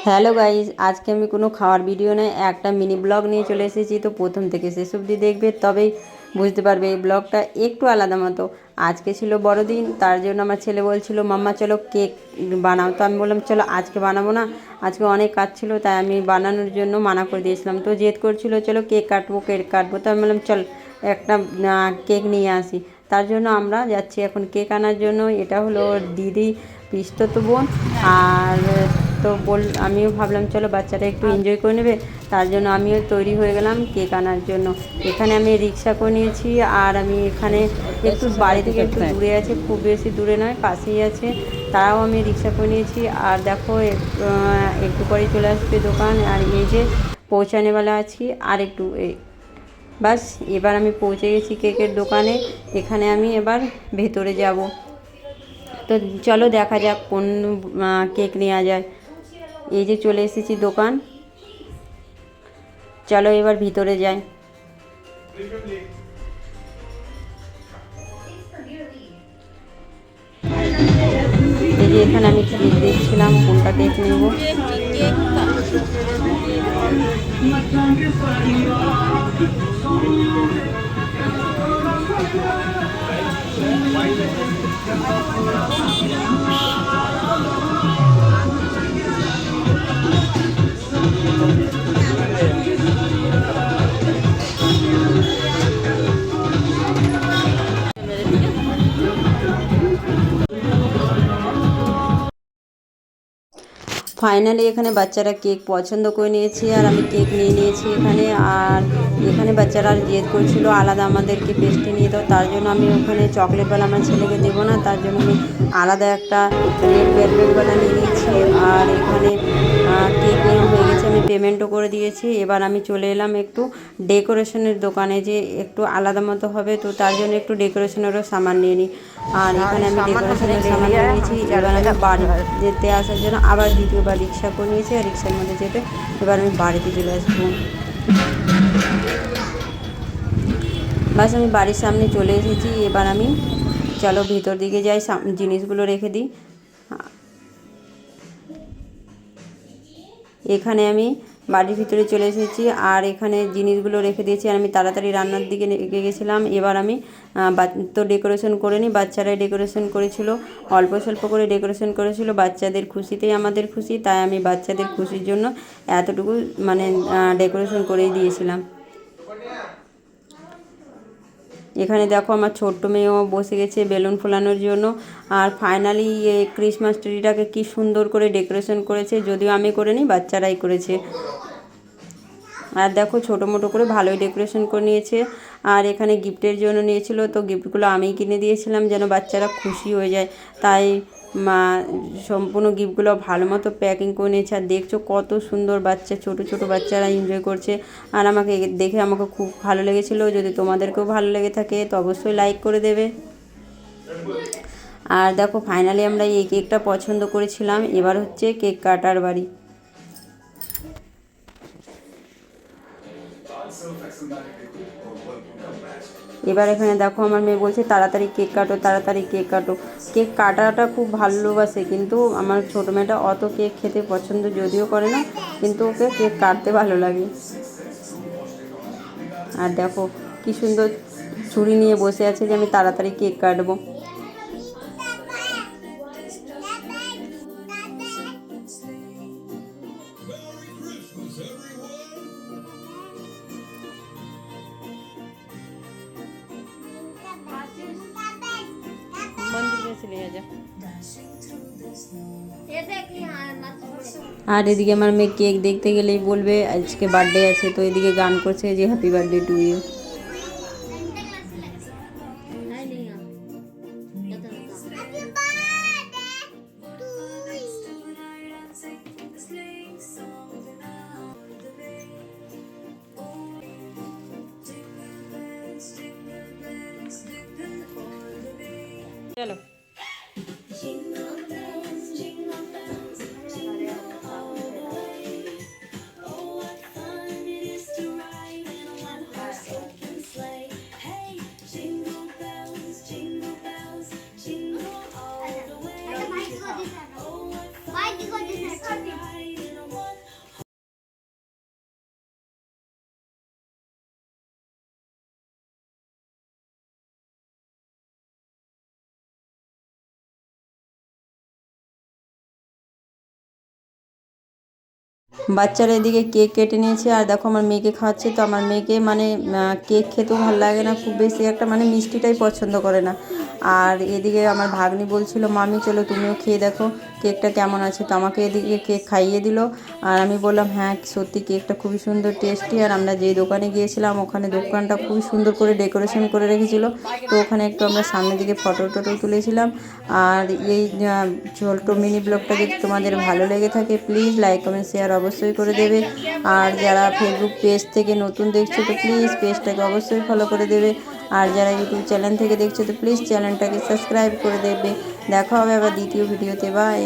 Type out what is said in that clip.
Hello guys, আজকে আমি কোনো খাওয়ার ভিডিও নয়, একটা মিনি ব্লগ নিয়ে চলে এসেছি। তো প্রথম থেকে শেষ অবধি দেখবে, তবেই বুঝতে পারবে এই ব্লগটা একটু আলাদা মতো। আজকে ছিল বড়দিন, তার জন্য আমার ছেলে বলছিল মাম্মা চলো কেক বানাও। তো আমি বললাম চলো আজকে বানাবো না, আজকে অনেক কাজ ছিল, তাই আমি বানানোর জন্য মানা করে দিয়েছিলাম। তো জেদ করছিল চলো কেক কাটবো। তো আমি বললাম চল একটা কেক নিয়ে আসি। তার জন্য আমরা যাচ্ছি এখন কেক আনার জন্য। এটা হলো ওর দিদি পিসতো বোন। আর তো আমিও ভাবলাম চলো বাচ্চাটা একটু এনজয় করে নেবে, তার জন্য আমিও তৈরি হয়ে গেলাম কেক আনার জন্য। এখানে আমি রিক্সা করে নিয়েছি, আর আমি এখানে একটু বাড়ি থেকে একটু দূরে আছে, খুব বেশি দূরে নয়, পাশেই আছে, তাও আমি রিক্সা করে নিয়েছি। আর দেখো একটু পরেই চলে আসবে দোকান। আর এই যে পৌঁছানেওয়ালা আছি, আর একটু বাস এবার আমি পৌঁছে গেছি কেকের দোকানে। এখানে আমি এবার ভেতরে যাব। তো চলো দেখা যাক কোন কেক নেওয়া যায়। এই যে চলে এসেছি দোকান, চলো এবার ভিতরে যাই। এই যে এখানে আমি কেক দেখছিলাম কোনটা কেক নেব। ফাইনালি এখানে বাচ্চারা কেক পছন্দ করে নিয়েছে, আর আমি কেক নিয়ে নিয়েছি এখানে। আর এখানে বাচ্চারা জেদ করছিল আলাদা আমাদেরকে পেস্ট্রি নিয়ে দাও, তার জন্য আমি ওখানে চকলেটওয়ালা আমার ছেলেকে দেবো না, তার জন্য আমি আলাদা একটা রেড ভেলভেটওয়ালা নিয়ে নিয়েছি। আর এখানে কেক নেওয়া হয়ে গেছে, আমি পেমেন্টও করে দিয়েছি। এবার আমি চলে এলাম একটু ডেকোরেশনের দোকানে, যে একটু আলাদা মতো হবে, তো তার জন্য একটু ডেকোরেশনেরও সামান নিয়ে নিই। আর এখানে আমি ডেকোরেশনের সামান নিয়ে নিয়েছি। এবার আমি বাড়ি যেতে আসার জন্য আবার দ্বিতীয়বার রিক্সা করে নিয়েছি, আর রিক্সার মধ্যে যেতে এবার আমি বাড়িতে চলে আসবো। বাস আমি বাড়ির সামনে চলে এসেছি। এবার আমি চলো ভিতর দিকে যাই, জিনিসগুলো রেখে দিই। এখানে আমি বাড়ির ভিতরে চলে এসেছি, আর এখানে জিনিসগুলো রেখে দিয়েছি, আর আমি তাড়াতাড়ি রান্নার দিকে এগিয়ে গেছিলাম। এবার আমি তো ডেকোরেশন করে নিই, বাচ্চারাই ডেকোরেশন করেছিল, অল্প স্বল্প করে ডেকোরেশন করেছিল। বাচ্চাদের খুশিতেই আমাদের খুশি, তাই আমি বাচ্চাদের খুশির জন্য এতটুকু মানে ডেকোরেশন করেই দিয়েছিলাম। এখানে দেখো আমার ছোট্ট মেয়েও বসে গেছে বেলুন ফোলানোর জন্য। আর ফাইনালি এই ক্রিসমাস ট্রিটাকে কি সুন্দর করে ডেকোরেশন করেছে, যদিও আমি করিনি, বাচ্চারাই করেছে। আর দেখো ছোটো মোটো করে ভালোই ডেকোরেশন করে নিয়েছে। আর এখানে গিফটের জন্য নিয়েছিল, তো গিফটগুলো আমিই কিনে দিয়েছিলাম যেন বাচ্চারা খুশি হয়ে যায়, তাই সম্পূর্ণ গিফটগুলো ভালো মতো প্যাকিং করে নিয়েছে। আর দেখছো কত সুন্দর বাচ্চা, ছোটো ছোটো বাচ্চারা এনজয় করছে। আর আমাকে দেখে আমাকে খুব ভালো লেগেছিলো। যদি তোমাদেরকেও ভালো লেগে থাকে তো অবশ্যই লাইক করে দেবে। আর দেখো ফাইনালি আমরা এই কেকটা পছন্দ করেছিলাম। এবার হচ্ছে কেক কাটার বাড়ি। এবার এখানে দেখো আমার মেয়ে বলছে তাড়াতাড়ি কেক কাটো, তাড়াতাড়ি কেক কাটো। কেক কাটাটা খুব ভালোবাসে, কিন্তু আমার ছোটো মেয়েটা অত কেক খেতে পছন্দ যদিও করে না, কিন্তু ওকে কেক কাটতে ভালো লাগে। আর দেখো কি সুন্দর ছুরি নিয়ে বসে আছে যে আমি তাড়াতাড়ি কেক কাটবো। मंदिर में से ले जा। আর এদিকে আমার মেয়ে কেক দেখতে গেলেই বলবে আজকে বার্থডে আছে, তো এদিকে গান করছে যে হ্যাপি বার্থডে টু ইউ। চলো বাচ্চারা এদিকে কেক কেটে নিয়েছে আর দেখো আমার মেয়েকে খাওয়াচ্ছে। তো আমার মেয়েকে মানে কেক খেতেও ভালো লাগে না খুব বেশি একটা, মানে মিষ্টিটাই পছন্দ করে না। আর এদিকে আমার ভাগ্নি বলছিল মামি চলো তুমিও খেয়ে দেখো কেকটা কেমন আছে। তো আমাকে এদিকে কেক খাইয়ে দিল। আর আমি বললাম হ্যাঁ সত্যি কেকটা খুবই সুন্দর টেস্টি। আর আমরা যেই দোকানে গিয়েছিলাম ওখানে দোকানটা খুবই সুন্দর করে ডেকোরেশন করে রেখেছিল। তো ওখানে একটু আমরা সামনের দিকে ফটো টটো তুলেছিলাম। আর এই ছোট্ট মিনি ব্লগটা যদি তোমাদের ভালো লেগে থাকে প্লিজ লাইক কমেন্ট শেয়ার অবশ্যই করে দেবে। আর যারা ফেসবুক পেজ থেকে নতুন দেখছো তো প্লিজ পেজটাকে অবশ্যই ফলো করে দেবে। আর যারা ইউটিউব চ্যানেল থেকে দেখছো তো প্লিজ চ্যানেলটাকে সাবস্ক্রাইব করে দেবে। দেখা হবে আবার দ্বিতীয় ভিডিওতে, বাই।